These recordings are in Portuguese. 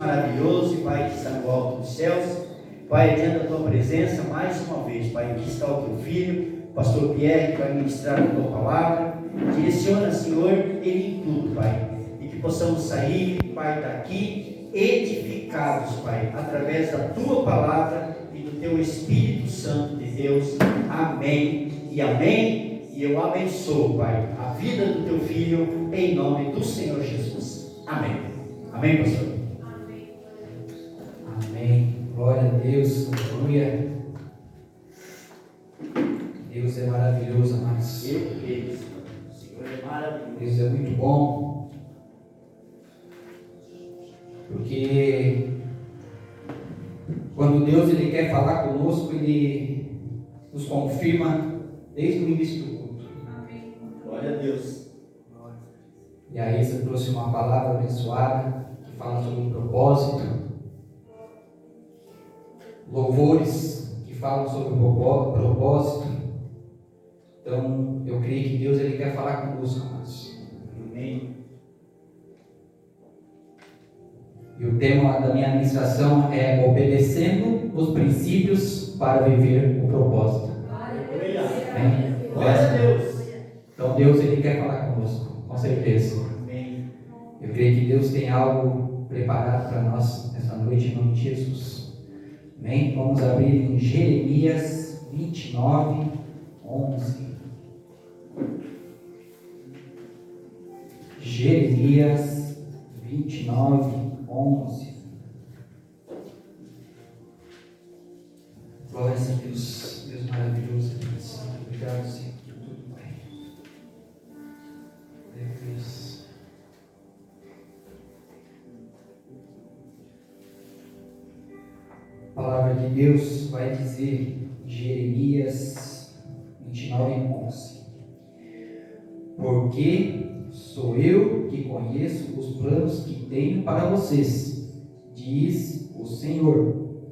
Maravilhoso, Pai, que está no alto dos céus. Pai, diante da tua presença, mais uma vez, Pai, aqui está o teu filho, o pastor Pierre, que vai ministrar a tua palavra. Direciona, Senhor, ele em tudo, Pai, e que possamos sair, Pai, daqui edificados, Pai, através da tua palavra e do teu Espírito Santo de Deus. Amém e amém. E eu abençoo, Pai, a vida do teu filho, em nome do Senhor Jesus. Amém. Amém, pastor? Amém. Glória a Deus. Aleluia. Deus é maravilhoso, amados. Eu creio, o Senhor é maravilhoso. Deus é muito bom. Porque quando Deus ele quer falar conosco, Ele nos confirma desde o início do culto. Amém. Glória a Deus. E a Isa trouxe uma palavra abençoada que fala sobre o propósito. Louvores que falam sobre o propósito. Então, eu creio que Deus ele quer falar conosco, amados. Amém. E o tema da minha ministração é obedecendo os princípios para viver o propósito. Amém? Glória a Deus. Então, Deus ele quer falar conosco, com certeza. Amém. Eu creio que Deus tem algo preparado para nós nessa noite, em nome de Jesus. Amém? Vamos abrir em Jeremias 29, 11. Jeremias 29, 11. Glória a Deus, Deus maravilhoso, Deus Santo. Obrigado, Senhor, por tudo, Pai. Deus. A palavra de Deus vai dizer, Jeremias 29, 11: Porque sou eu que conheço os planos que tenho para vocês, diz o Senhor,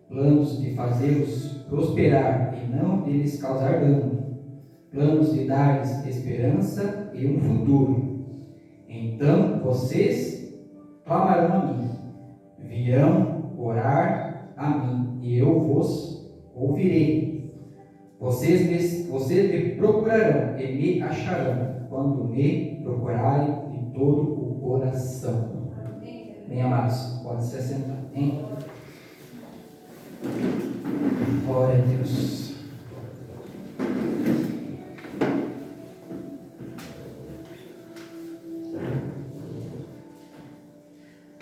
planos de fazê-los prosperar e não de lhes causar dano, planos de dar-lhes esperança e um futuro. Então vocês clamarão a mim, virão orar a mim, e eu vos ouvirei. Vocês me procurarão e me acharão, quando me procurarem de todo o coração. Bem, amados, pode se assentar. Hein? Glória a Deus.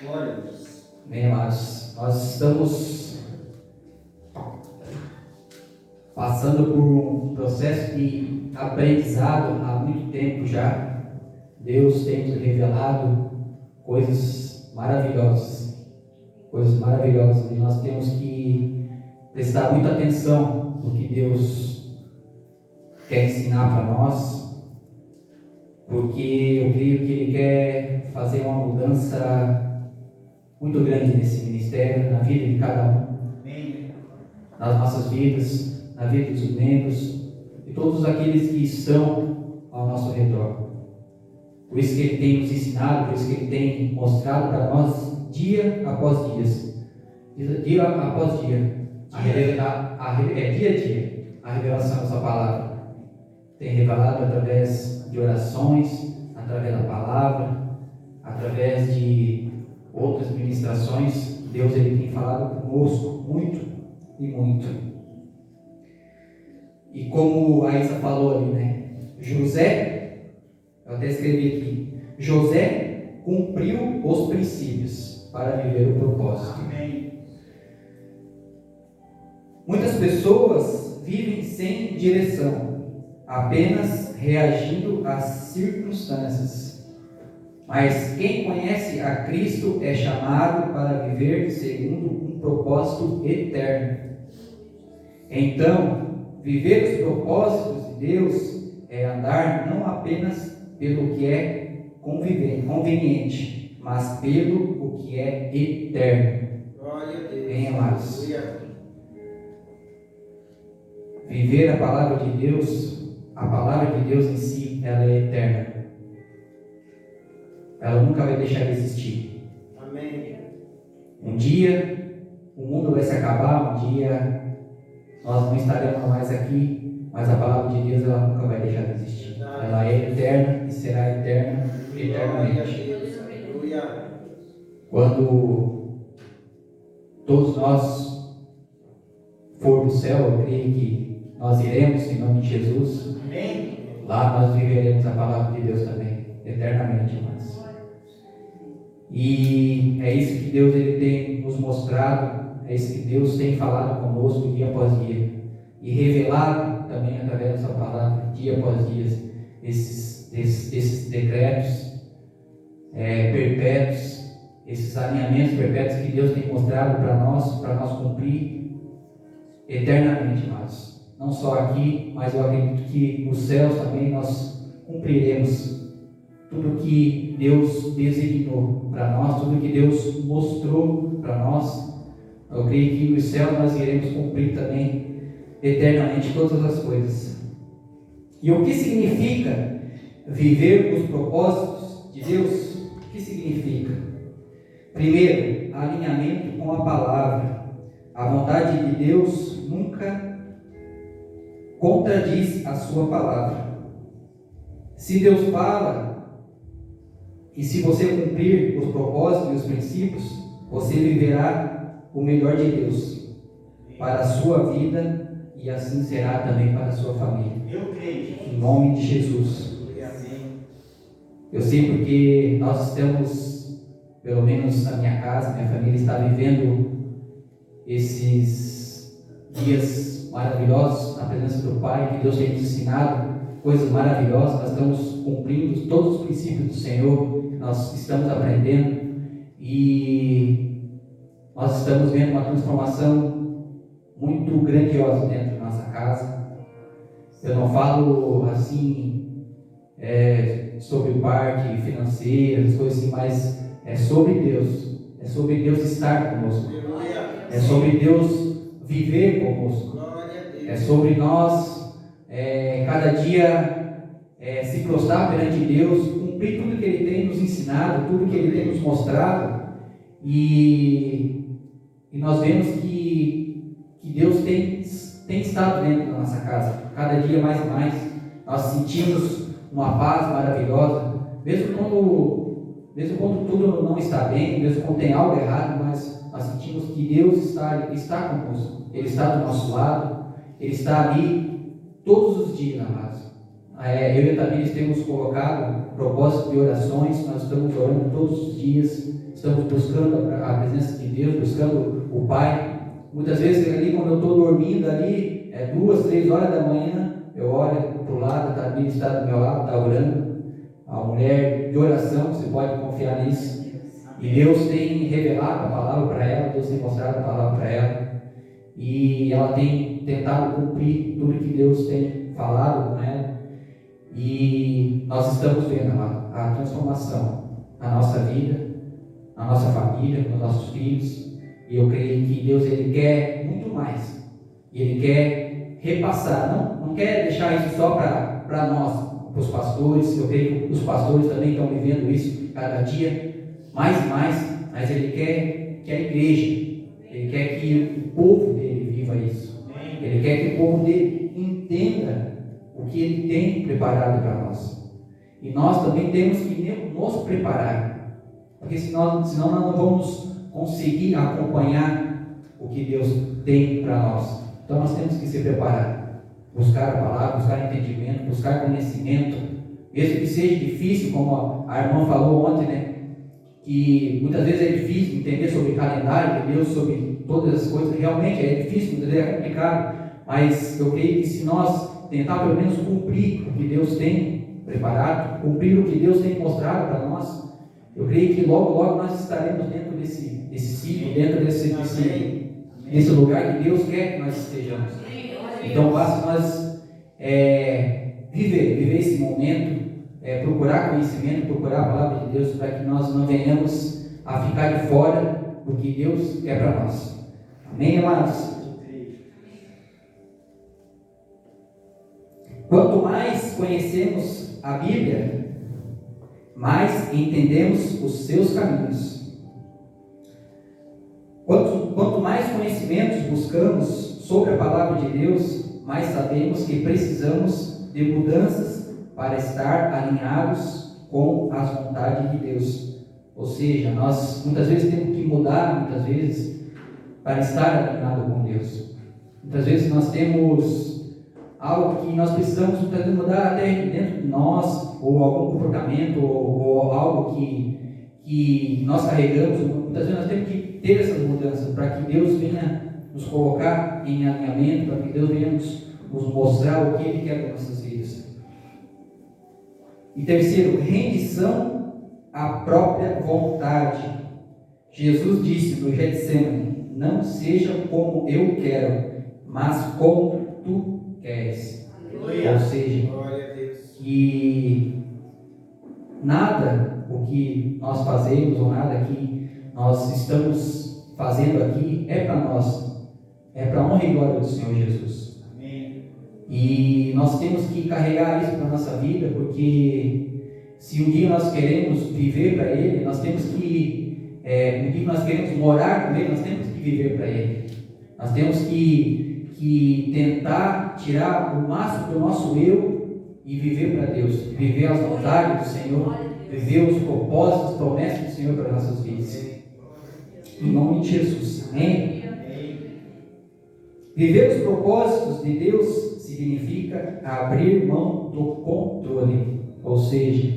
Glória a Deus. Bem, amados, nós estamos passando por um processo de aprendizado há muito tempo já. Deus tem nos revelado coisas maravilhosas, e nós temos que prestar muita atenção no que Deus quer ensinar para nós, porque eu creio que Ele quer fazer uma mudança muito grande nesse ministério, na vida de cada um, nas nossas vidas, na vida dos membros e todos aqueles que estão ao nosso redor. Por isso que Ele tem nos ensinado, por isso que Ele tem mostrado para nós dia após dia, dia após dia, dia a dia, a revelação da sua palavra. Tem revelado através de orações, através da palavra, através de outras ministrações. Deus ele tem falado conosco muito e muito. E como a Isa falou ali, né? José, eu até escrevi aqui, José cumpriu os princípios para viver o propósito. Amém. Muitas pessoas vivem sem direção, apenas reagindo às circunstâncias. Mas quem conhece a Cristo é chamado para viver segundo um propósito eterno. Então, viver os propósitos de Deus é andar não apenas pelo que é conveniente, mas pelo o que é eterno. Glória a Deus. Bem, amados. Viver a palavra de Deus em si, ela é eterna. Ela nunca vai deixar de existir. Amém. Um dia o mundo vai se acabar, um dia nós não estaremos mais aqui, mas a palavra de Deus ela nunca vai deixar de existir. Ela é eterna e será eterna eternamente. Quando todos nós for do céu, eu creio que nós iremos em nome de Jesus. Lá nós viveremos a palavra de Deus também, eternamente, irmãos. E é isso que Deus ele tem nos mostrado, é isso que Deus tem falado conosco dia após dia. E revelado também através da sua palavra, dia após dia, esses decretos perpétuos, esses alinhamentos perpétuos que Deus tem mostrado para nós cumprir eternamente, irmãos. Não só aqui, mas eu acredito que nos céus também nós cumpriremos tudo que Deus designou para nós, tudo que Deus mostrou para nós. Eu creio que nos céus nós iremos cumprir também eternamente todas as coisas. E o que significa viver os propósitos de Deus? O que significa? Primeiro, alinhamento com a palavra. A vontade de Deus nunca contradiz a sua palavra. Se Deus fala, e se você cumprir os propósitos e os princípios, você viverá o melhor de Deus para a sua vida e assim será também para a sua família. Eu creio. Em nome de Jesus. Eu sei porque nós estamos, pelo menos a minha casa, minha família está vivendo esses dias maravilhosos na presença do Pai, que Deus tem nos ensinado coisas maravilhosas. Nós estamos cumprindo todos os princípios do Senhor, nós estamos aprendendo e nós estamos vendo uma transformação muito grandiosa dentro da nossa casa. Eu não falo assim sobre parte financeira, as coisas assim, mas é sobre Deus estar conosco, é sobre Deus viver conosco, é sobre nós cada dia se prostrar perante Deus, cumprir tudo que Ele tem nos ensinado, tudo que Ele tem nos mostrado, e nós vemos que Deus tem estado dentro da nossa casa, cada dia mais e mais. Nós sentimos uma paz maravilhosa, mesmo quando tudo não está bem, mesmo quando tem algo errado, mas nós sentimos que Deus está conosco, Ele está do nosso lado, Ele está ali todos os dias, amados. Eu e a Tamires temos colocado propósito de orações, nós estamos orando todos os dias, estamos buscando a presença de Deus, buscando o Pai. Muitas vezes ali quando eu estou dormindo ali, 2, 3 horas da manhã, eu olho para o lado, a Tamires está do meu lado, está orando. A mulher de oração, você pode confiar nisso. E Deus tem revelado a palavra para ela, Deus tem mostrado a palavra para ela. E ela tem tentado cumprir tudo que Deus tem falado com ela. E nós estamos vendo a transformação na nossa vida, na nossa família, nos nossos filhos. E eu creio que Deus ele quer muito mais. E Ele quer repassar, não quer deixar isso só para nós, para os pastores. Eu creio que os pastores também estão vivendo isso cada dia mais e mais, mas Ele quer que a igreja, Ele quer que o povo dele viva isso. Ele quer que o povo dele entenda o que Ele tem preparado para nós. E nós também temos que nos preparar, porque senão nós não vamos conseguir acompanhar o que Deus tem para nós. Então nós temos que se preparar, buscar a palavra, buscar entendimento, buscar conhecimento, mesmo que seja difícil, como a irmã falou ontem, né? Que muitas vezes é difícil entender sobre calendário de Deus, sobre todas as coisas. Realmente é difícil, muitas vezes é complicado, mas eu creio que se nós tentar pelo menos cumprir o que Deus tem preparado, cumprir o que Deus tem mostrado para nós, eu creio que logo nós estaremos dentro desse ciclo, dentro desse lugar que Deus quer que nós estejamos. Então basta nós viver esse momento, procurar conhecimento, procurar a palavra de Deus, para que nós não venhamos a ficar de fora do que Deus quer para nós. Amém, amados? Quanto mais conhecemos a Bíblia, mais entendemos os seus caminhos. mais conhecimentos buscamos sobre a palavra de Deus, mais sabemos que precisamos de mudanças para estar alinhados com as vontades de Deus. Ou seja, nós muitas vezes temos que mudar, muitas vezes, para estar alinhado com Deus. Muitas vezes nós temos algo que nós precisamos mudar até dentro de nós, ou algum comportamento, ou algo que nós carregamos. Muitas vezes nós temos que ter essas mudanças para que Deus venha nos colocar em alinhamento, para que Deus venha nos mostrar o que Ele quer para nossas vidas. E terceiro, rendição à própria vontade. Jesus disse no Getsemane: não seja como eu quero, mas como tu queres. Aleluia. Ou seja, que nada o que nós fazemos ou nada que nós estamos fazendo aqui é para nós, é para a honra e glória do Senhor Jesus. Amém. E nós temos que carregar isso para a nossa vida, porque se um dia nós queremos viver para Ele, nós temos que, um dia nós queremos morar com Ele, nós temos que viver para Ele. Nós temos que tentar tirar o máximo do nosso eu e viver para Deus, viver as vontades do Senhor, viver os propósitos, as promessas do Senhor para nossas vidas. Em nome de Jesus. Amém? Viver os propósitos de Deus significa abrir mão do controle, ou seja,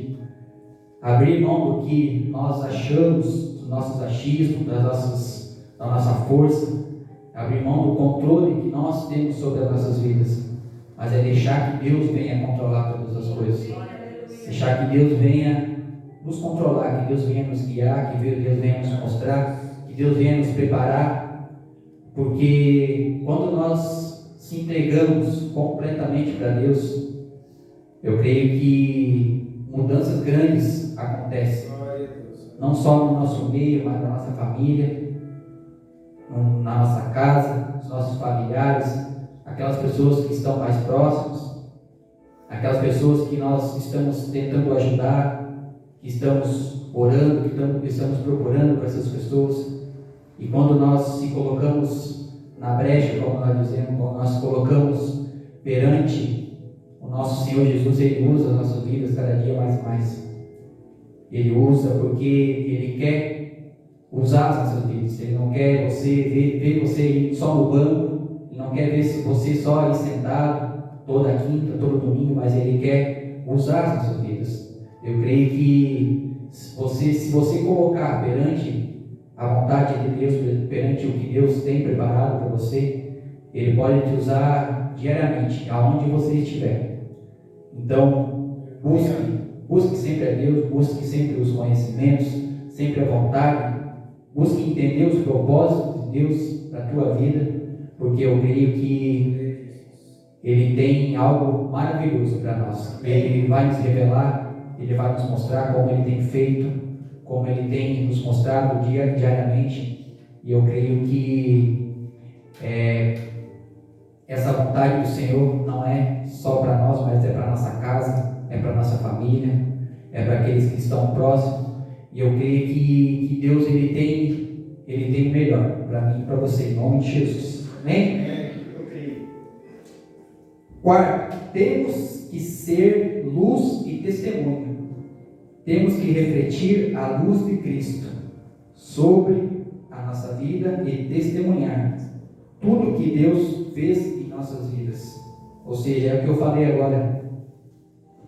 abrir mão do que nós achamos, dos nossos achismos, da nossa força, abrir mão do controle que nós temos sobre as nossas vidas, mas é deixar que Deus venha controlar todas as coisas, deixar que Deus venha nos controlar, que Deus venha nos guiar, que Deus venha nos mostrar, que Deus venha nos preparar, porque quando nós se entregamos completamente para Deus, eu creio que mudanças grandes acontecem, não só no nosso meio, mas na nossa família, na nossa casa, nos nossos familiares, aquelas pessoas que estão mais próximas, aquelas pessoas que nós estamos tentando ajudar, que estamos orando, que estamos procurando para essas pessoas. E quando nós se colocamos na brecha, como nós dizemos, quando nós colocamos perante o nosso Senhor Jesus, Ele usa as nossas vidas cada dia mais e mais. Ele usa porque Ele quer usar as nossas vidas. Ele não quer ver você só no banco, Ele não quer ver você só aí sentado toda quinta, todo domingo, mas Ele quer usar as nossas vidas. Eu creio que se você colocar perante a vontade de Deus, perante o que Deus tem preparado para você, Ele pode te usar diariamente, aonde você estiver. Então, busque sempre a Deus, busque sempre os conhecimentos, sempre a vontade, busque entender os propósitos de Deus para a tua vida, porque eu creio que Ele tem algo maravilhoso para nós. Ele vai nos revelar, Ele vai nos mostrar como Ele tem feito, como Ele tem nos mostrado diariamente. E eu creio que essa vontade do Senhor não é só para nós, mas é para a nossa casa, é para a nossa família, é para aqueles que estão próximos. E eu creio que Deus Ele tem o melhor para mim e para você, em nome de Jesus. Amém? Eu creio. Quarto, temos que ser luz e testemunho. Temos que refletir a luz de Cristo sobre a nossa vida e testemunhar tudo que Deus fez em nossas vidas. Ou seja, é o que eu falei agora.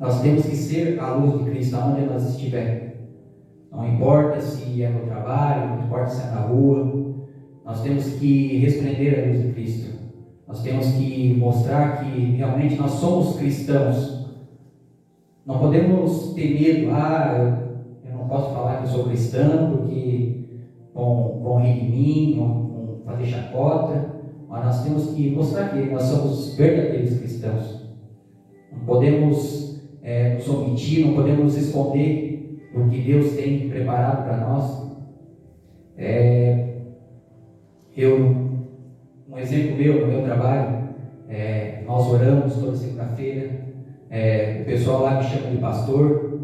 Nós temos que ser a luz de Cristo aonde nós estivermos. Não importa se é no trabalho, não importa se é na rua, nós temos que resplender a luz de Cristo. Nós temos que mostrar que realmente nós somos cristãos. Não podemos ter medo, eu não posso falar que eu sou cristão porque vão rir de mim, vão fazer chacota, mas nós temos que mostrar que nós somos verdadeiros cristãos. Não podemos nos omitir, não podemos esconder o que Deus tem preparado para nós. Um exemplo meu, no meu trabalho, nós oramos toda segunda-feira, o pessoal lá me chama de pastor,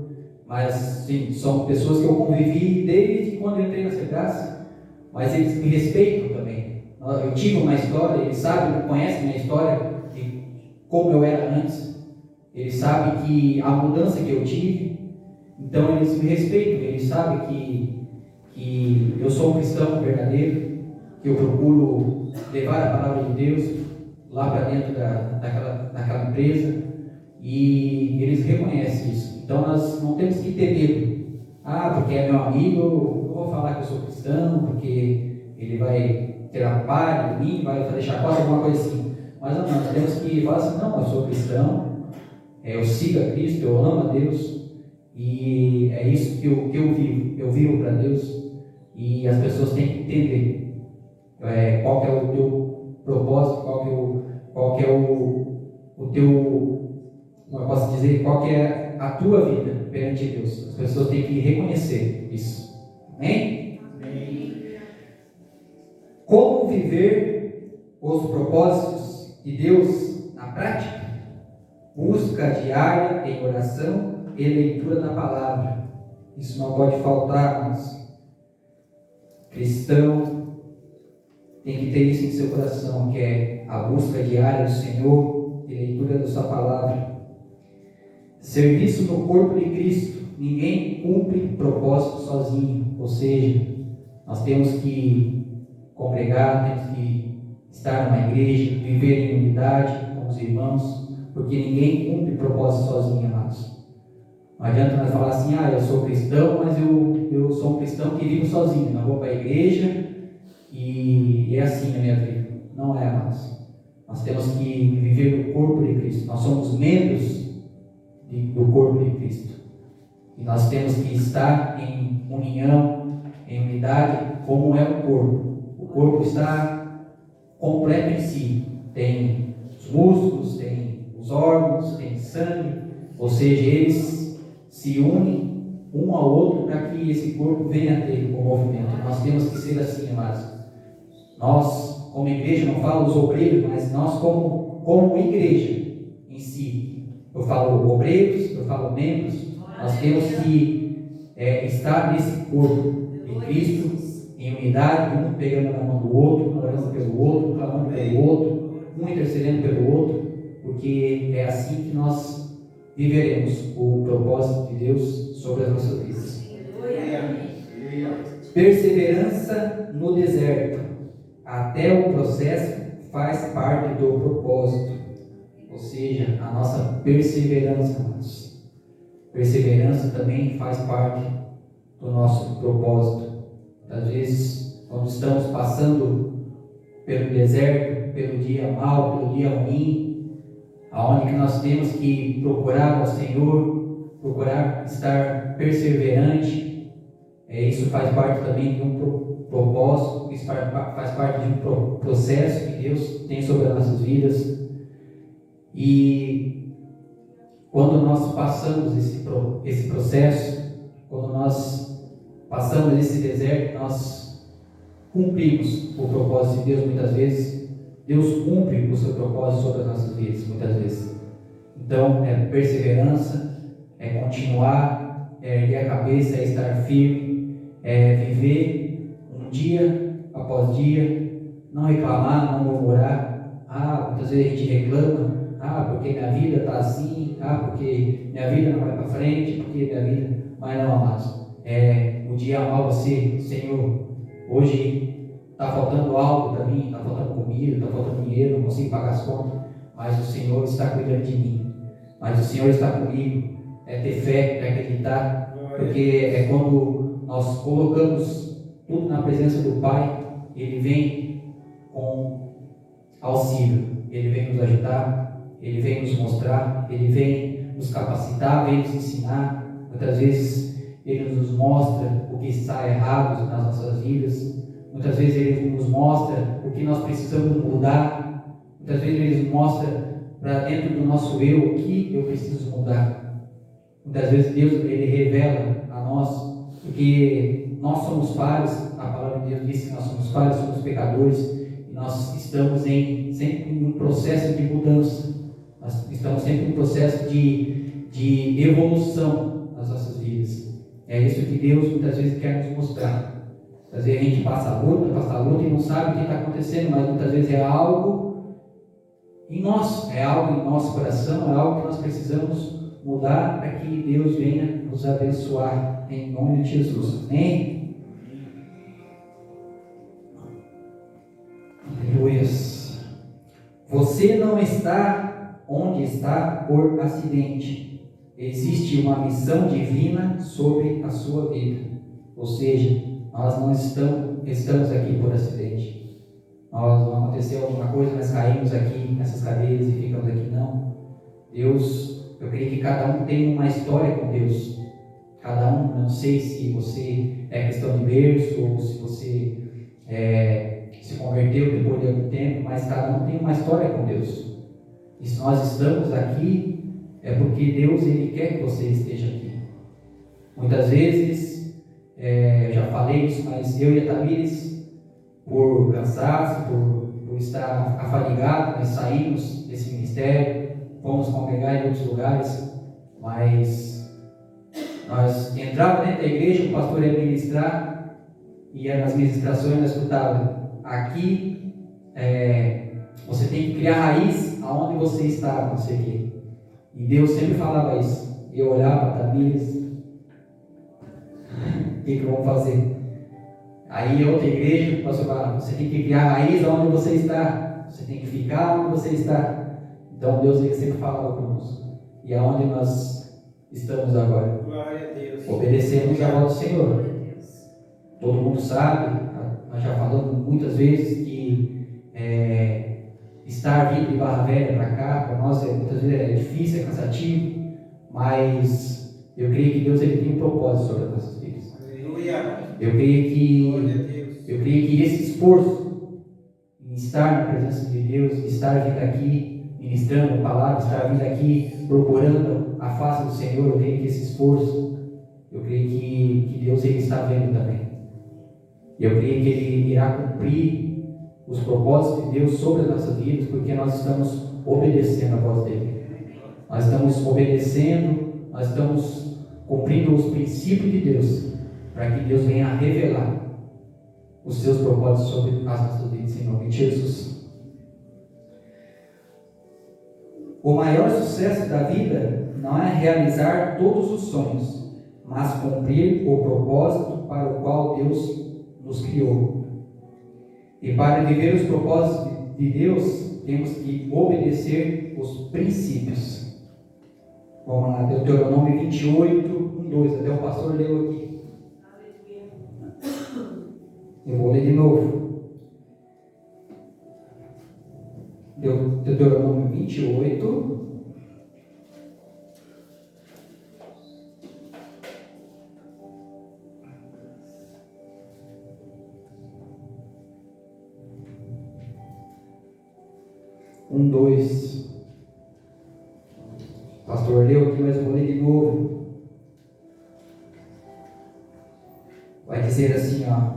mas sim, são pessoas que eu convivi desde quando eu entrei nessa classe, mas eles me respeitam também. Eu tive uma história, Ele sabe, Ele conhece minha história, de como eu era antes. Ele sabe que a mudança que eu tive, então eles me respeitam. Ele sabe que eu sou um cristão verdadeiro, que eu procuro levar a palavra de Deus lá para dentro daquela empresa, e eles reconhecem isso. Então nós não temos que ter medo. Porque é meu amigo, eu vou falar que eu sou cristão, porque ele vai tirar palha de mim, vai fazer chacota, alguma coisa assim. Mas não, nós temos que falar assim: não, eu sou cristão, eu sigo a Cristo, eu amo a Deus, e é isso que eu vivo. Eu vivo para Deus, e as pessoas têm que entender qual que é o teu propósito, qual que é o teu, como eu posso dizer, qual que é a tua vida perante Deus. As pessoas têm que reconhecer isso. Amém? Amém. Como viver os propósitos de Deus na prática? Busca diária em oração e leitura da palavra. Isso não pode faltar, mas cristão tem que ter isso em seu coração, que é a busca diária do Senhor e leitura da sua palavra. Serviço no corpo de Cristo. Ninguém cumpre propósito sozinho. Ou seja, nós temos que congregar, temos que estar numa igreja, viver em unidade com os irmãos, porque ninguém cumpre propósito sozinho, amados. Não adianta nós falar assim: eu sou cristão, mas eu sou um cristão que vivo sozinho, não vou para a igreja e é assim na minha vida. Não é, amados. Nós temos que viver no corpo de Cristo. Nós somos membros do corpo de Cristo. E nós temos que estar em união, em unidade, como é o corpo. O corpo está completo em si. Tem os músculos, tem os órgãos, tem sangue. Ou seja, eles se unem um ao outro para que esse corpo venha a ter o movimento. Nós temos que ser assim, amados. Nós, como igreja, não falo os obreiros, mas nós como igreja em si. Eu falo obreiros, eu falo membros. Nós temos que estar nesse corpo de Cristo, em unidade, um pegando na mão do outro, orando pelo outro, clamando pelo outro, um intercedendo pelo outro, porque é assim que nós viveremos o propósito de Deus sobre as nossas vidas. Perseverança no deserto. Até o processo faz parte do propósito. Ou seja, a nossa perseverança, amados. Perseverança também faz parte do nosso propósito. Às vezes, quando estamos passando pelo deserto, pelo dia mau, pelo dia ruim, aonde que nós temos que procurar ao Senhor, procurar estar perseverante, isso faz parte também de um propósito, isso faz parte de um processo que Deus tem sobre as nossas vidas. E quando nós passamos esse processo, quando nós passamos esse deserto, nós cumprimos o propósito de Deus muitas vezes. Deus cumpre o seu propósito sobre as nossas vidas muitas vezes. Então, é perseverança, é continuar, é erguer a cabeça, é estar firme, é viver um dia após dia, não reclamar, não murmurar. Muitas vezes a gente reclama. Porque minha vida está assim, porque minha vida não vai para frente, porque minha vida... Mas não, amados, o dia mau você, Senhor, hoje está faltando algo para mim, está faltando comida, está faltando dinheiro, não consigo pagar as contas, mas o Senhor está cuidando de mim, mas o Senhor está comigo. É ter fé, é acreditar, porque é quando nós colocamos tudo na presença do Pai, Ele vem com auxílio, Ele vem nos ajudar, Ele vem nos mostrar, Ele vem nos capacitar, vem nos ensinar. Muitas vezes Ele nos mostra o que está errado nas nossas vidas. Muitas vezes Ele nos mostra o que nós precisamos mudar. Muitas vezes Ele nos mostra para dentro do nosso eu o que eu preciso mudar. Muitas vezes Deus Ele revela a nós, porque nós somos falhos. A palavra de Deus diz que nós somos falhos, somos pecadores, e nós estamos sempre em um processo de mudança. Nós estamos sempre em um processo de evolução nas nossas vidas. É isso que Deus muitas vezes quer nos mostrar. Às vezes a gente passa a luta e sabe o que está acontecendo, mas muitas vezes é algo em nós, é algo em nosso coração, é algo que nós precisamos mudar para que Deus venha nos abençoar em nome de Jesus. Amém? Aleluias. Você não está onde está por acidente. Existe uma missão divina sobre a sua vida. Ou seja, nós não estamos aqui por acidente. Não aconteceu alguma coisa, nós caímos aqui nessas cadeiras e ficamos aqui. Não. Deus, eu creio que cada um tem uma história com Deus. Cada um, não sei se você é cristão de berço ou se você se converteu depois de algum tempo, mas cada um tem uma história com Deus. E se nós estamos aqui, é porque Deus ele quer que você esteja aqui. Muitas vezes, já falei isso, mas eu e a Tamires, por cansaço, por estar afadigado, nós saímos desse ministério, fomos congregar em outros lugares, mas nós entrávamos dentro da igreja, o pastor ia ministrar, e nas ministrações nós escutávamos: aqui você tem que criar raiz aonde você está, não sei o quê. E Deus sempre falava isso. E eu olhava para Tamires, o que vamos fazer? Aí outra igreja, o pastor falava: você tem que criar raiz aonde você está, você tem que ficar onde você está. Então Deus ele sempre falava conosco. E aonde nós estamos agora? Glória a Deus. Obedecemos a voz do Senhor. Todo mundo sabe, nós já falamos muitas vezes que estar vindo de Barra Velha para cá, para nós muitas vezes é difícil, é cansativo, mas eu creio que Deus ele tem um propósito sobre as nossas vidas. Aleluia. Eu creio Glória a Deus. que esse esforço em estar na presença de Deus, estar vindo aqui ministrando a palavra, estar vindo aqui procurando a face do Senhor, eu creio que esse esforço, eu creio que Deus ele está vendo também. E eu creio que Ele irá cumprir os propósitos de Deus sobre as nossas vidas, porque nós estamos obedecendo a voz dEle. Nós estamos obedecendo, nós estamos cumprindo os princípios de Deus, para que Deus venha a revelar os seus propósitos sobre as nossas vidas, em nome de Jesus. O maior sucesso da vida não é realizar todos os sonhos, mas cumprir o propósito para o qual Deus nos criou. E para viver os propósitos de Deus, temos que obedecer os princípios. Vamos lá, Deuteronômio 28, 1, 2, até o pastor leu aqui. Eu vou ler de novo. Deuteronômio 28, um, 2. O pastor leu aqui, mas eu vou ler de novo. Vai dizer assim, ó: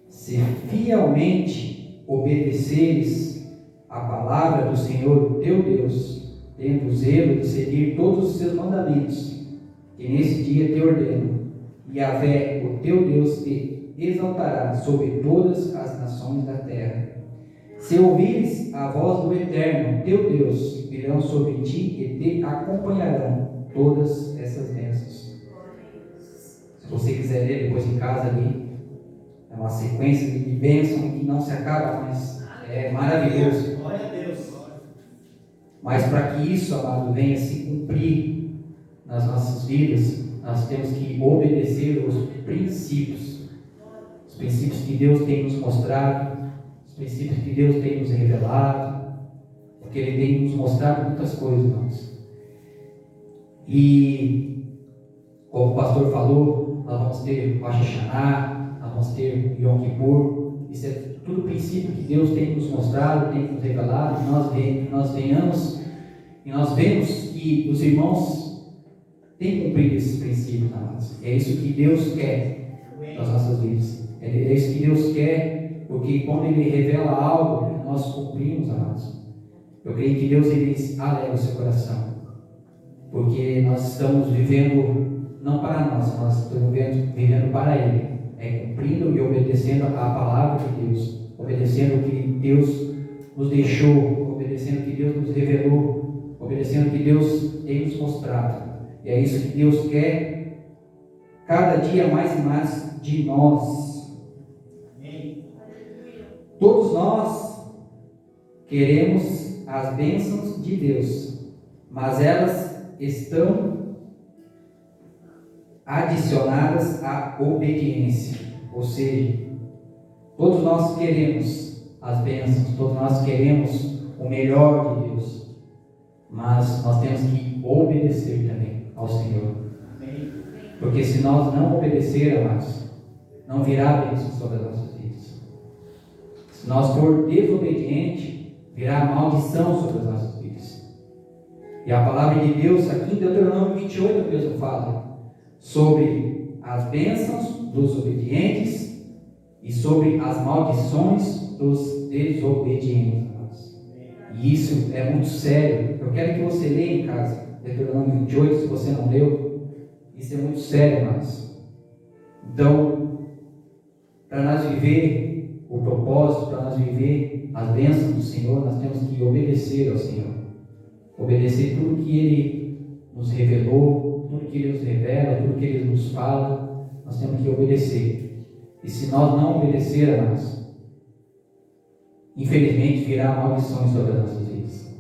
se fielmente obedeceres a palavra do Senhor teu Deus, tendo zelo de seguir todos os seus mandamentos, que nesse dia te ordeno, Yahvé, o teu Deus, te exaltará sobre todas as nações da terra. Se ouvires a voz do Eterno, teu Deus, virão sobre ti e te acompanharão todas essas bênçãos. Se você quiser ler depois em casa ali, é uma sequência de bênçãos que não se acaba, mas é maravilhoso. Glória a Deus. Mas para que isso, amado, venha se cumprir nas nossas vidas, nós temos que obedecer os princípios que Deus tem nos mostrado, os princípios que Deus tem nos revelado, porque Ele tem nos mostrado muitas coisas, irmãos. E, como o pastor falou, nós vamos ter Rosh Hashanah, nós vamos ter Yom Kippur. Isso é tudo princípio que Deus tem nos mostrado, tem nos revelado, e nós venhamos e nós vemos que os irmãos têm cumprido esses princípios, amados. É isso que Deus quer nas nossas vidas. É isso que Deus quer, porque quando Ele revela algo, nós cumprimos, amados. Eu creio que Deus ele alegra o seu coração, porque nós estamos vivendo não para nós estamos vivendo para Ele, cumprindo e obedecendo a palavra de Deus, obedecendo o que Deus nos deixou, obedecendo o que Deus nos revelou, obedecendo o que Deus tem nos mostrado. E é isso que Deus quer cada dia mais e mais de nós. Todos nós queremos as bênçãos de Deus, mas elas estão adicionadas à obediência. Ou seja, todos nós queremos as bênçãos, todos nós queremos o melhor de Deus, mas nós temos que obedecer também ao Senhor. Porque se nós não obedecermos, não virá bênção sobre as nossas vidas. Se nós for desobediente, virá maldição sobre as nossas vidas. E a palavra de Deus aqui em Deuteronômio 28 mesmo fala sobre as bênçãos dos obedientes e sobre as maldições dos desobedientes. E isso é muito sério. Eu quero que você leia em casa Deuteronômio 28, se você não leu. Isso é muito sério, mas então, para nós viver o propósito, para nós viver as bênçãos do Senhor, nós temos que obedecer ao Senhor. Obedecer tudo que Ele nos revelou, tudo que Ele nos revela, tudo que Ele nos fala, nós temos que obedecer. E se nós não obedecermos, infelizmente virá maldições sobre as nossas vidas.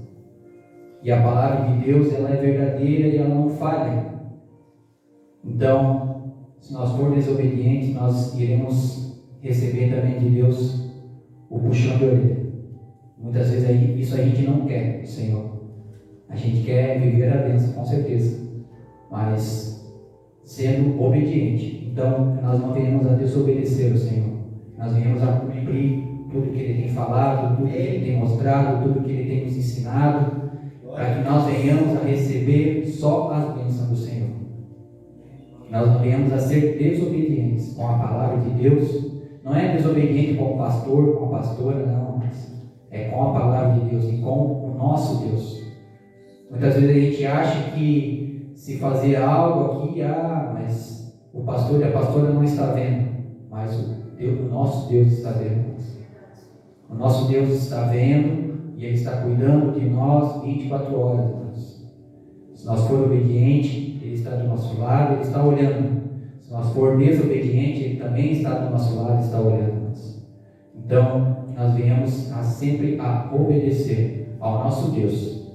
E a palavra de Deus, ela é verdadeira e ela não falha. Então, se nós formos desobedientes, nós iremos receber também de Deus o puxão de orelha. Muitas vezes isso a gente não quer, Senhor. A gente quer viver a bênção, com certeza, mas sendo obediente. Então, nós não venhamos a desobedecer o Senhor. Nós venhamos a cumprir tudo que Ele tem falado, tudo que Ele tem mostrado, tudo que Ele tem nos ensinado, para que nós venhamos a receber só as bênçãos do Senhor. Nós não venhamos a ser desobedientes com a palavra de Deus. Não é desobediente com o pastor, com a pastora, não, mas é com a palavra de Deus e com o nosso Deus. Muitas vezes a gente acha que se fazer algo aqui, mas o pastor e a pastora não está vendo, mas o nosso Deus está vendo. O nosso Deus está vendo e Ele está cuidando de nós 24 horas. Se nós formos obedientes, Ele está do nosso lado, Ele está olhando. Se nós formos desobedientes, Ele também está do nosso lado, está olhando. Então, nós venhamos sempre a obedecer ao nosso Deus,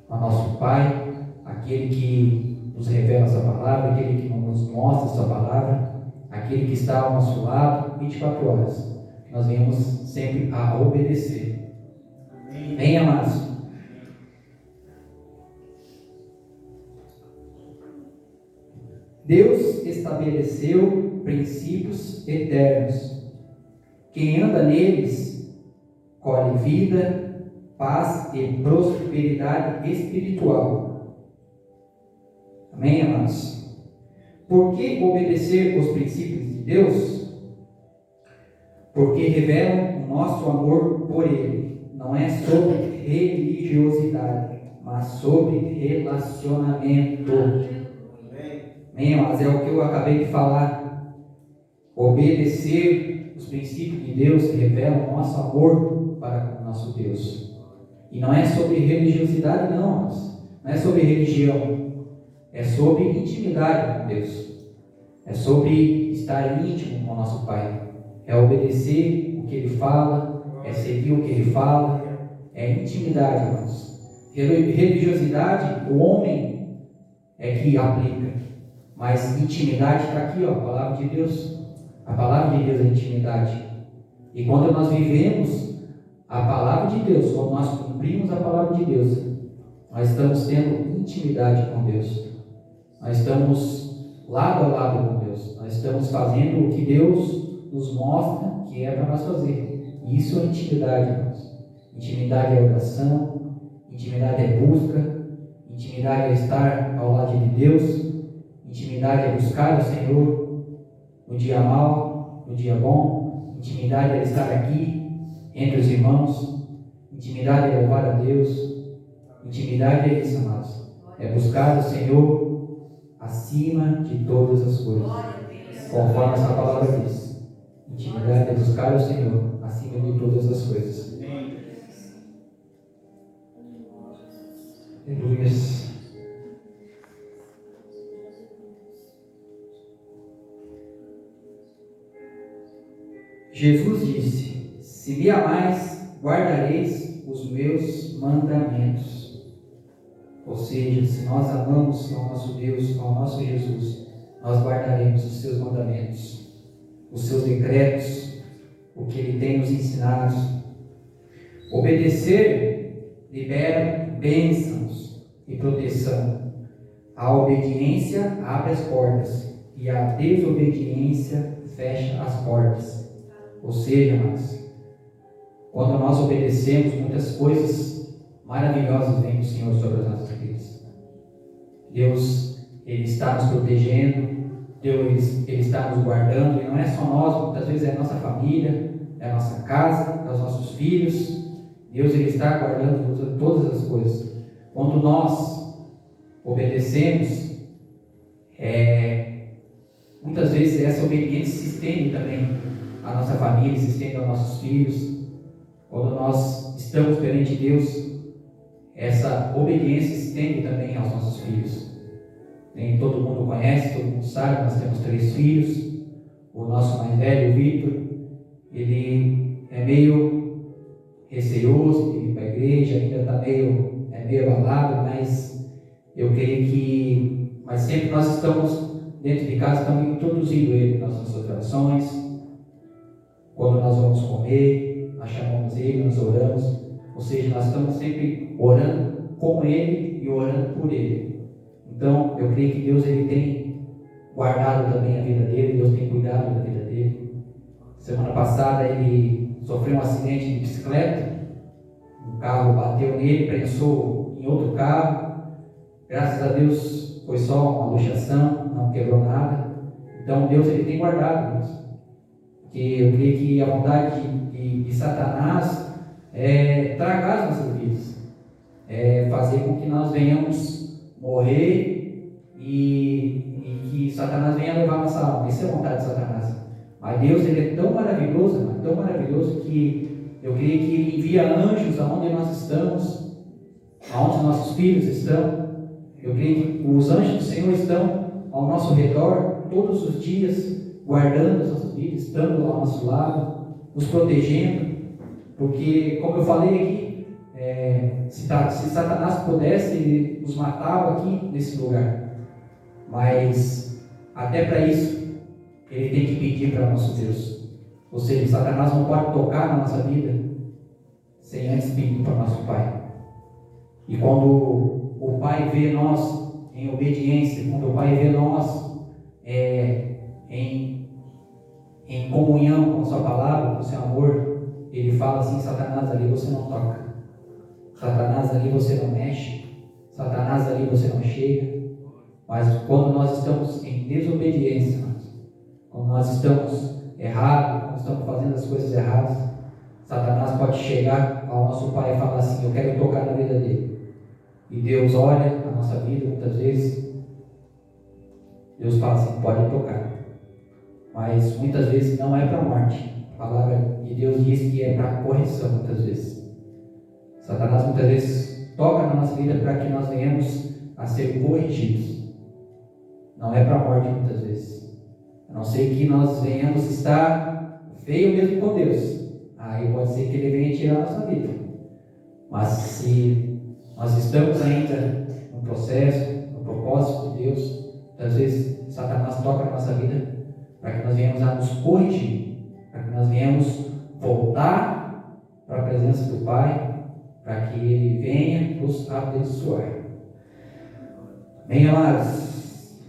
ao nosso Pai, aquele que nos revela essa palavra, aquele que nos mostra essa palavra, aquele que está ao nosso lado 24 horas. Nós venhamos sempre a obedecer. Amém, amados? Deus estabeleceu princípios eternos. Quem anda neles colhe vida, paz e prosperidade espiritual. Amém, amados? Por que obedecer os princípios de Deus? Porque revelam o nosso amor por Ele. Não é sobre religiosidade, mas sobre relacionamento. Amém, mas é o que eu acabei de falar. Obedecer os princípios de Deus revela o nosso amor para o nosso Deus. E não é sobre religiosidade, não, mas não é sobre religião. É sobre intimidade com Deus. É sobre estar íntimo com o nosso Pai. É obedecer o que Ele fala, é seguir o que Ele fala, é intimidade, irmãos. Religiosidade, o homem é que aplica, mas intimidade está aqui, ó, a palavra de Deus. A palavra de Deus é intimidade. E quando nós vivemos a palavra de Deus, quando nós cumprimos a palavra de Deus, nós estamos tendo intimidade com Deus. Nós estamos lado a lado com Deus. Nós estamos fazendo o que Deus nos mostra que é para nós fazer. E isso é intimidade, irmãos. Intimidade é oração, intimidade é busca, intimidade é estar ao lado de Deus, intimidade é buscar o Senhor no dia mau, no dia bom, intimidade é estar aqui entre os irmãos, intimidade é louvar a Deus, intimidade é isso, amados. É buscar o Senhor acima de todas as coisas, conforme essa palavra diz. Intimidade é buscar o Senhor acima de todas coisas. Amém. Aleluia. Jesus disse: se me amais, guardareis os meus mandamentos. Ou seja, se nós amamos ao nosso Deus, ao nosso Jesus, nós guardaremos os seus mandamentos, os seus decretos, o que Ele tem nos ensinado. Obedecer libera bênçãos e proteção. A obediência abre as portas e a desobediência fecha as portas. Ou seja, amados, quando nós obedecemos, muitas coisas maravilhosas vêm do Senhor sobre as nossas vidas. Deus, Ele está nos protegendo, Deus, Ele está nos guardando, e não é só nós, muitas vezes é a nossa família, é a nossa casa, é os nossos filhos. Deus, Ele está guardando todas as coisas. Quando nós obedecemos, muitas vezes essa obediência se estende também à nossa família, se estende aos nossos filhos. Quando nós estamos perante Deus, essa obediência se estende também aos nossos filhos. Nem todo mundo conhece, todo mundo sabe, nós temos 3 filhos. O nosso mais velho, o Vitor, ele é meio receoso de ir para a igreja, ainda está meio abalado, mas eu creio que, mas sempre nós estamos dentro de casa, estamos introduzindo ele nas nossas orações. Quando nós vamos comer, nós chamamos ele, nós oramos, ou seja, nós estamos sempre orando com ele e orando por ele. Então, eu creio que Deus, Ele tem guardado também a vida dele, Deus tem cuidado da vida dele. Semana passada ele sofreu um acidente de bicicleta, um carro bateu nele, prensou em outro carro. Graças a Deus foi só uma luxação, não quebrou nada. Então Deus, Ele tem guardado isso. Porque eu creio que a vontade de Satanás é tragar as nossas vidas, é fazer com que nós venhamos morrer e que Satanás venha levar a nossa alma. Isso é a vontade de Satanás. Mas Deus, Ele é tão maravilhoso que eu creio que Ele envia anjos aonde nós estamos, aonde os nossos filhos estão. Eu creio que os anjos do Senhor estão ao nosso redor todos os dias, guardando as nossas vidas, estando ao nosso lado, nos protegendo. Porque, como eu falei aqui, se Satanás pudesse, ele nos matava aqui nesse lugar. Mas até para isso ele tem que pedir para nosso Deus. Ou seja, Satanás não pode tocar na nossa vida sem antes pedir para nosso Pai. E quando o Pai vê nós em obediência, quando o Pai vê nós em comunhão com a sua palavra, com o seu amor, Ele fala assim: Satanás, ali você não toca, Satanás, ali você não mexe, Satanás, ali você não chega. Mas quando nós estamos em desobediência, quando nós estamos errados, quando estamos fazendo as coisas erradas, Satanás pode chegar ao nosso Pai e falar assim: eu quero tocar na vida dele. E Deus olha a nossa vida, muitas vezes Deus fala assim: pode tocar. Mas muitas vezes não é para a morte. A palavra de Deus diz que é para a correção, muitas vezes. Satanás muitas vezes toca na nossa vida para que nós venhamos a ser corrigidos. Não é para a morte muitas vezes. A não ser que nós venhamos estar feio mesmo com Deus. Aí pode ser que Ele venha tirar a nossa vida. Mas se nós estamos ainda no processo, no propósito de Deus, muitas vezes Satanás toca na nossa vida para que nós venhamos a nos corrigir, para que nós venhamos voltar para a presença do Pai, para que Ele venha nos abençoar. Bem, amados,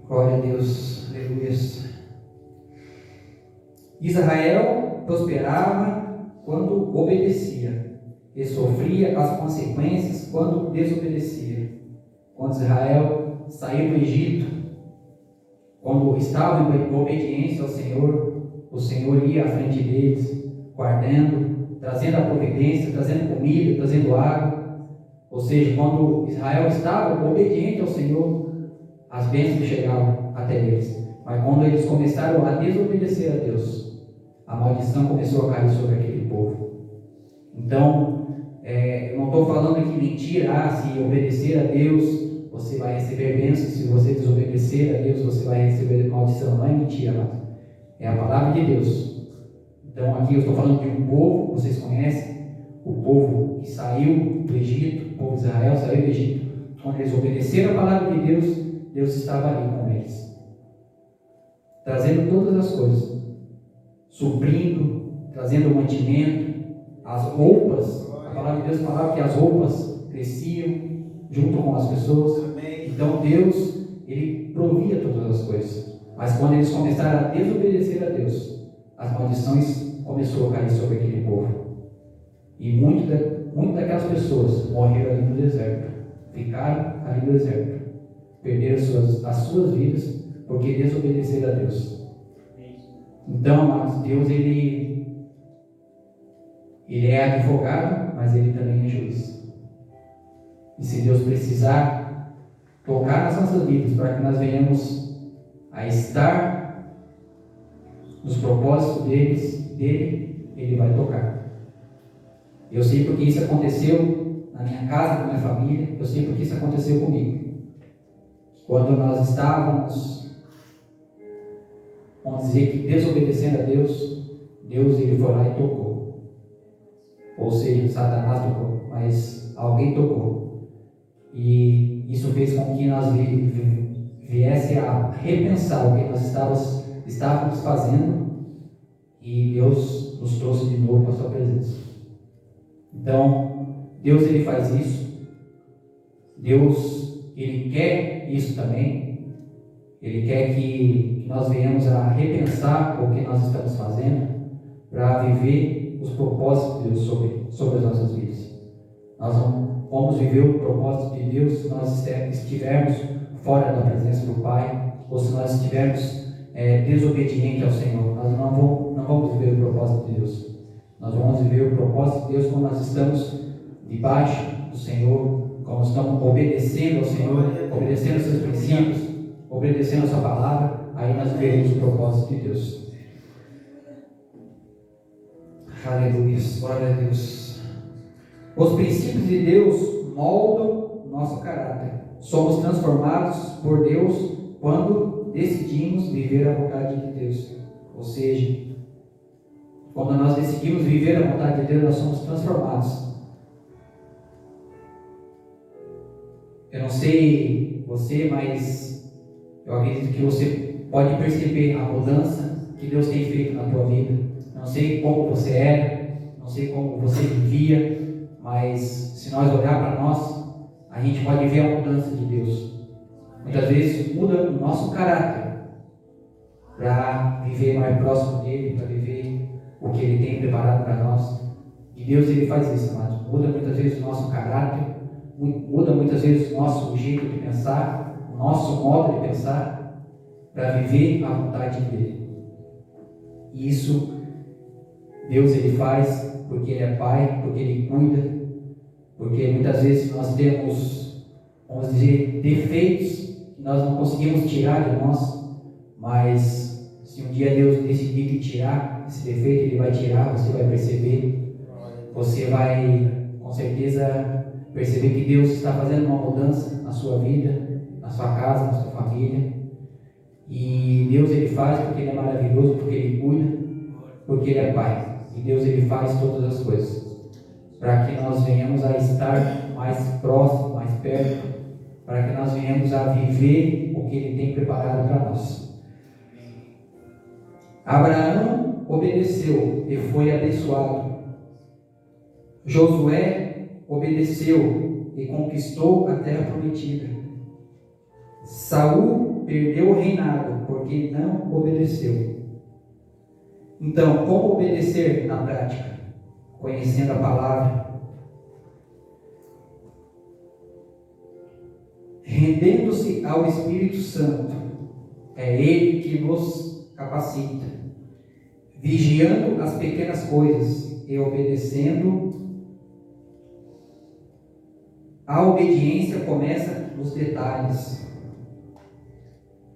glória a Deus, aleluia. Israel prosperava quando obedecia e sofria as consequências quando desobedecia. Quando Israel saiu do Egito, quando estava em obediência ao Senhor, o Senhor ia à frente deles, guardando, trazendo a providência, trazendo comida, trazendo água. Ou seja, quando Israel estava obediente ao Senhor, as bênçãos chegavam até eles. Mas quando eles começaram a desobedecer a Deus, a maldição começou a cair sobre aquele Então, eu não estou falando aqui mentira, se obedecer a Deus você vai receber bênçãos, se você desobedecer a Deus você vai receber maldição. Não é mentira, amado. É a palavra de Deus. Então aqui eu estou falando de um povo, vocês conhecem, o povo que saiu do Egito, o povo de Israel saiu do Egito. Quando eles obedeceram a palavra de Deus, Deus estava ali com eles, trazendo todas as coisas, suprindo, trazendo o mantimento, as roupas. A palavra de Deus falava que as roupas cresciam junto com as pessoas. Então Deus, Ele provia todas as coisas. Mas quando eles começaram a desobedecer a Deus, as maldições começaram a cair sobre aquele povo. E muitas daquelas pessoas morreram ali no deserto, ficaram ali no deserto, perderam as suas vidas porque desobedeceram a Deus. Então, amados, Deus ele é advogado, mas Ele também é juiz. E se Deus precisar tocar nas nossas vidas para que nós venhamos a estar nos propósitos dele, Ele vai tocar. Eu sei porque isso aconteceu na minha casa, na minha família. Eu sei porque isso aconteceu comigo. Quando nós estávamos, vamos dizer que desobedecendo a Deus, Ele foi lá e tocou. Ou seja, Satanás tocou, mas alguém tocou. E isso fez com que nós viesse a repensar o que nós estávamos fazendo, e Deus nos trouxe de novo para a sua presença. Então, Deus ele faz isso. Deus ele quer isso também. Ele quer que nós venhamos a repensar o que nós estamos fazendo para viver os propósitos de Deus sobre as nossas vidas. Nós não vamos viver o propósito de Deus se nós estivermos fora da presença do Pai, ou se nós estivermos desobedientes ao Senhor. Nós não vamos viver o propósito de Deus. Nós vamos viver o propósito de Deus quando nós estamos debaixo do Senhor, quando estamos obedecendo ao Senhor, obedecendo aos seus princípios, obedecendo a sua palavra. Aí nós veremos o propósito de Deus. Aleluia, glória a Deus. Os princípios de Deus moldam nosso caráter. Somos transformados por Deus quando decidimos viver a vontade de Deus. Ou seja, quando nós decidimos viver a vontade de Deus, nós somos transformados. Eu não sei você, mas eu acredito que você pode perceber a mudança que Deus tem feito na tua vida. Não sei como você era, não sei como você vivia, mas se nós olhar para nós, a gente pode ver a mudança de Deus. Muitas vezes muda o nosso caráter para viver mais próximo dele, para viver o que ele tem preparado para nós. E Deus ele faz isso, amados. Muda muitas vezes o nosso caráter, muda muitas vezes o nosso jeito de pensar, o nosso modo de pensar, para viver a vontade dele. E isso Deus ele faz porque ele é Pai, porque ele cuida. Porque muitas vezes nós temos, vamos dizer, defeitos que nós não conseguimos tirar de nós, mas se um dia Deus decidir te tirar esse defeito, Ele vai tirar, você vai perceber, você vai com certeza perceber que Deus está fazendo uma mudança na sua vida, na sua casa, na sua família. E Deus ele faz porque Ele é maravilhoso, porque Ele cuida, porque Ele é Pai. E Deus ele faz todas as coisas para que nós venhamos a estar mais próximo, mais perto, para que nós venhamos a viver o que Ele tem preparado para nós. Abraão obedeceu e foi abençoado. Josué obedeceu e conquistou a terra prometida. Saul perdeu o reinado porque não obedeceu. Então, como obedecer na prática? Conhecendo a palavra, rendendo-se ao Espírito Santo, é Ele que nos capacita, vigiando as pequenas coisas e obedecendo. A obediência começa nos detalhes,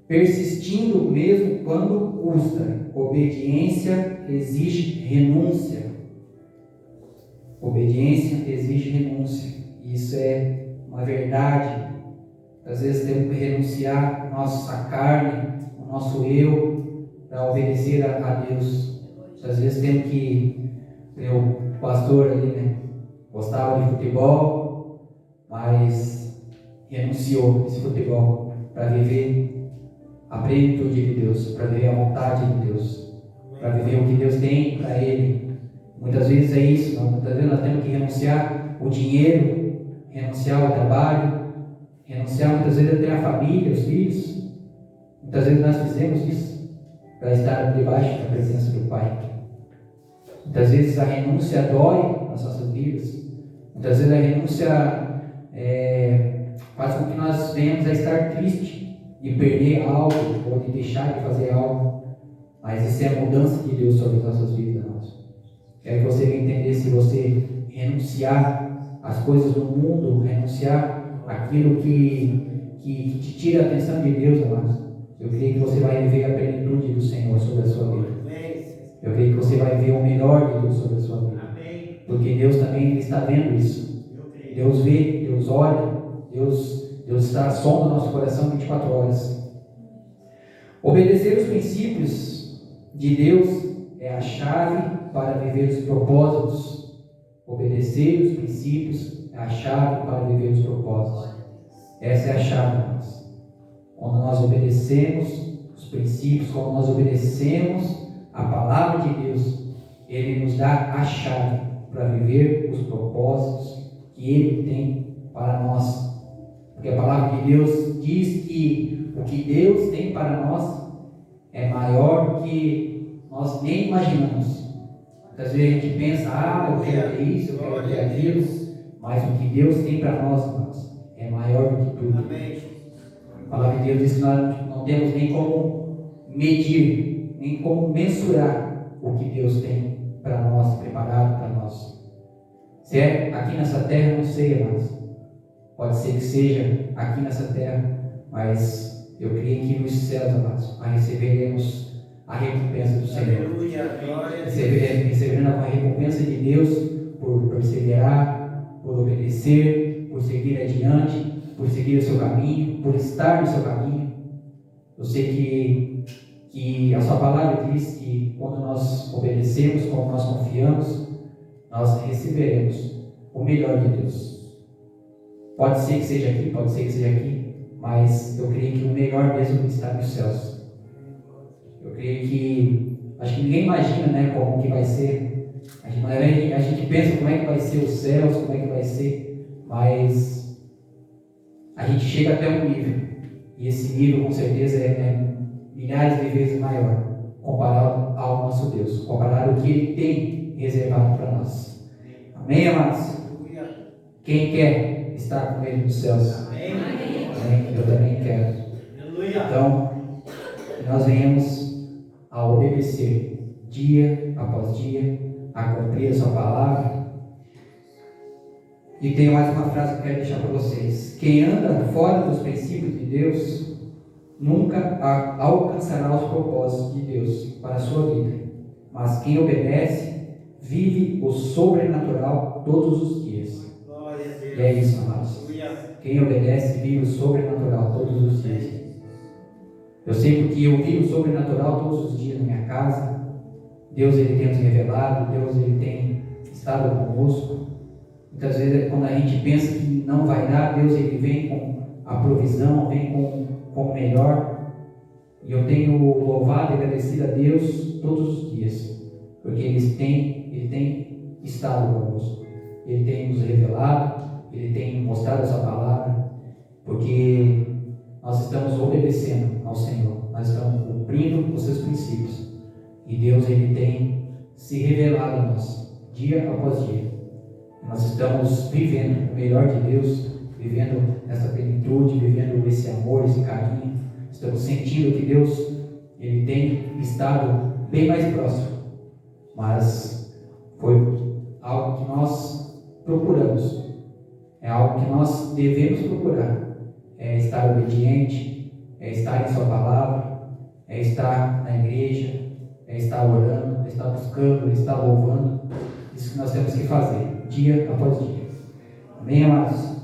persistindo mesmo quando custa. Obediência exige renúncia. Obediência exige renúncia. Isso é uma verdade. Às vezes temos que renunciar a nossa carne, o nosso eu, para obedecer a Deus. Às vezes temos que, o pastor ali, né, gostava de futebol, mas renunciou esse futebol para viver a plenitude de Deus, para viver a vontade de Deus, para viver o que Deus tem para ele. Muitas vezes é isso, muitas vezes nós temos que renunciar o dinheiro, renunciar ao trabalho, renunciar muitas vezes até a família, os filhos. Muitas vezes nós fizemos isso para estar debaixo da presença do Pai. Muitas vezes a renúncia dói nas nossas vidas. Muitas vezes a renúncia faz com que nós venhamos a estar tristes de perder algo ou de deixar de fazer algo. Mas isso é a mudança de Deus sobre as nossas vidas, irmãos. Quero que você venha entender, se você renunciar às coisas do mundo, renunciar àquilo que te tira a atenção de Deus, amados, eu creio que você vai viver a plenitude do Senhor sobre a sua vida. Eu creio que você vai ver o melhor de Deus sobre a sua vida. Porque Deus também está vendo isso. Deus vê, Deus olha, Deus está sonda o nosso coração 24 horas. Obedecer os princípios de Deus é a chave para viver os propósitos. Obedecer os princípios é a chave para viver os propósitos. Essa é a chave, irmãos. Quando nós obedecemos os princípios, quando nós obedecemos a palavra de Deus, Ele nos dá a chave para viver os propósitos que Ele tem para nós. Porque a palavra de Deus diz que o que Deus tem para nós é maior do que nós nem imaginamos. Muitas vezes a gente pensa, eu quero ter isso, eu quero ter aquilo, mas o que Deus tem para nós, irmãos, é maior do que tudo. A palavra de Deus diz que nós não temos nem como medir, nem como mensurar o que Deus tem para nós, preparado para nós. Se é aqui nessa terra, não sei, irmãos. Pode ser que seja aqui nessa terra, mas eu creio que nos céus, amados, nós receberemos a recompensa do Senhor. Receberemos a recompensa de Deus por perseverar, por obedecer, por seguir adiante, por seguir o seu caminho, por estar no seu caminho. Eu sei que a sua palavra diz que quando nós obedecemos, quando nós confiamos, nós receberemos o melhor de Deus. Pode ser que seja aqui, pode ser que seja aqui, mas eu creio que o melhor mesmo está nos céus. Eu creio que, acho que ninguém imagina, né, como que vai ser. A gente pensa como é que vai ser os céus, como é que vai ser, mas a gente chega até um nível, e esse nível com certeza é milhares de vezes maior, comparado ao nosso Deus, comparado ao que Ele tem reservado para nós. Amém, amados? Quem quer estar com Ele nos céus? Amém? Eu também quero. Então, nós venhamos a obedecer dia após dia, a cumprir a sua palavra. E tem mais uma frase que eu quero deixar para vocês: quem anda fora dos princípios de Deus nunca alcançará os propósitos de Deus para a sua vida, mas quem obedece vive o sobrenatural todos os dias. E é isso, amados. Quem obedece vive o sobrenatural todos os dias. Eu sei porque eu vivo o sobrenatural todos os dias na minha casa. Deus, Ele tem nos revelado, Deus, Ele tem estado conosco. Muitas vezes quando a gente pensa que não vai dar, Deus, Ele vem com a provisão, vem com o melhor. E eu tenho louvado e agradecido a Deus todos os dias, porque Ele tem estado conosco. Ele tem nos revelado, Ele tem mostrado essa palavra, porque nós estamos obedecendo ao Senhor, nós estamos cumprindo os seus princípios, e Deus, Ele tem se revelado a nós, dia após dia. Nós estamos vivendo o melhor de Deus, vivendo essa plenitude, vivendo esse amor, esse carinho. Estamos sentindo que Deus, Ele tem estado bem mais próximo, mas foi algo que nós procuramos, é algo que nós devemos procurar, é estar obediente, é estar em sua palavra, é estar na igreja, é estar orando, é estar buscando, é estar louvando. Isso que nós temos que fazer dia após dia. Amém, amados?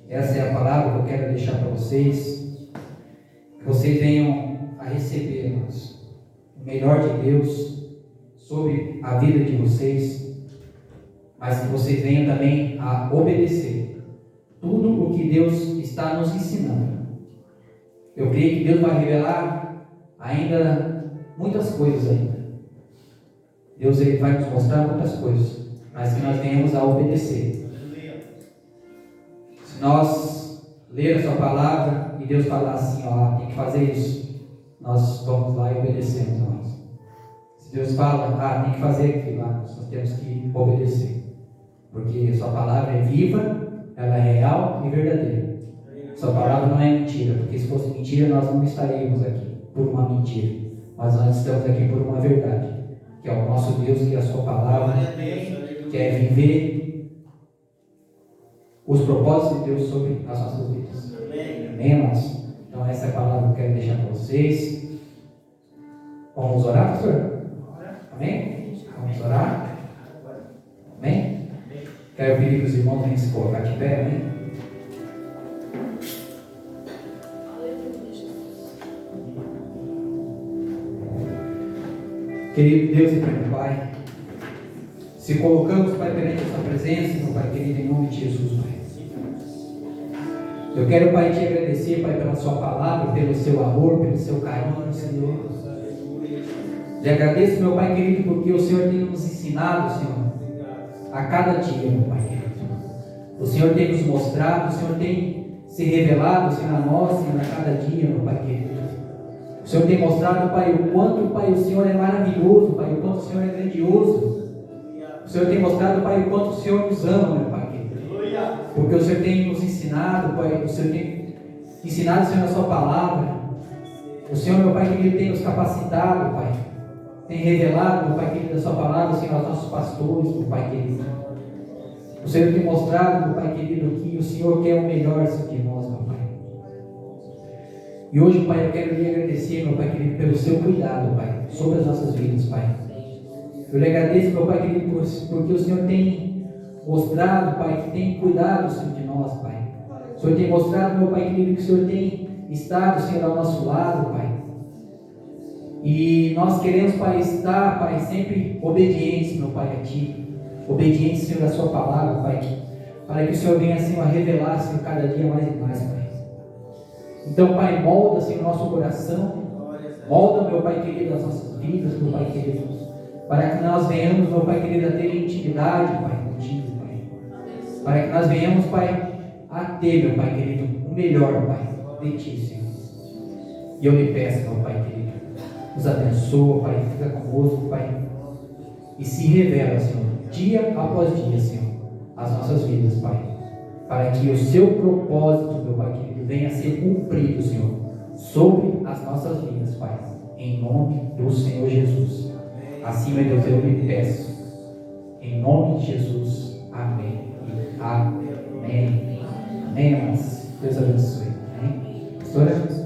Essa é a palavra que eu quero deixar para vocês. Que vocês venham a receber, amados, o melhor de Deus sobre a vida de vocês, mas que vocês venham também a obedecer tudo o que Deus está nos ensinando. Eu creio que Deus vai revelar ainda muitas coisas ainda. Deus ele vai nos mostrar muitas coisas, mas que nós venhamos a obedecer. Se nós ler a sua palavra e Deus falar assim, ó, tem que fazer isso, nós vamos lá e obedecemos, amados. Se Deus fala, tem que fazer aquilo lá, nós temos que obedecer, porque a sua palavra é viva, ela é real e verdadeira. Sua palavra não é mentira, porque se fosse mentira nós não estaríamos aqui por uma mentira, mas nós estamos aqui por uma verdade, que é o nosso Deus, que é a sua palavra, que é viver os propósitos de Deus sobre as nossas vidas. Amém, amados? Então essa é a palavra que eu quero deixar para vocês. Vamos orar, pastor? Amém? Vamos orar? Amém? Quero pedir para os irmãos venham se colocar de pé, amém? Querido Deus e Eterno Pai, se colocamos, Pai, perante a Sua presença, meu Pai querido, em nome de Jesus, Pai. Eu quero, Pai, te agradecer, Pai, pela Sua palavra, pelo Seu amor, pelo Seu carinho, Senhor. Lhe agradeço, meu Pai querido, porque o Senhor tem nos ensinado, Senhor, a cada dia, meu Pai querido. O Senhor tem nos mostrado, o Senhor tem se revelado, Senhor, a nós, Senhor, a cada dia, meu Pai querido. O Senhor tem mostrado, Pai, o quanto, Pai, o Senhor é maravilhoso, Pai, o quanto o Senhor é grandioso. O Senhor tem mostrado, Pai, o quanto o Senhor nos ama, meu Pai querido. Porque o Senhor tem nos ensinado, Pai, o Senhor tem ensinado, Senhor, a Sua palavra. O Senhor, meu Pai querido, tem nos capacitado, Pai. Tem revelado, meu Pai querido, a Sua palavra, Senhor, aos nossos pastores, meu Pai querido. O Senhor tem mostrado, meu Pai querido, que o Senhor quer o melhor de nós, meu Pai. E hoje, Pai, eu quero lhe agradecer, meu Pai querido, pelo seu cuidado, Pai, sobre as nossas vidas, Pai. Eu lhe agradeço, meu Pai querido, porque o Senhor tem mostrado, Pai, que tem cuidado, Senhor, de nós, Pai. O Senhor tem mostrado, meu Pai querido, que o Senhor tem estado, Senhor, ao nosso lado, Pai. E nós queremos, Pai, estar, Pai, sempre obedientes, meu Pai, a Ti. Obedientes, Senhor, à Sua palavra, Pai. Para que o Senhor venha, Senhor, a revelar, Senhor, cada dia mais e mais, Pai. Então, Pai, molda, Senhor, o nosso coração. Molda, meu Pai querido, as nossas vidas, meu Pai querido. Para que nós venhamos, meu Pai querido, a ter intimidade, Pai, contigo, Pai. Para que nós venhamos, Pai, a ter, meu Pai querido, o melhor, Pai, de Ti, Senhor. E eu lhe peço, meu Pai querido, nos abençoa, Pai, fica conosco, Pai. E se revela, Senhor, dia após dia, Senhor, as nossas vidas, Pai. Para que o seu propósito, meu Pai querido, venha a ser cumprido, Senhor, sobre as nossas vidas, Pai. Em nome do Senhor Jesus. Assim, meu Deus, eu lhe peço. Em nome de Jesus. Amém. Amém. Amém, amados. Deus abençoe. Amém. Pastora?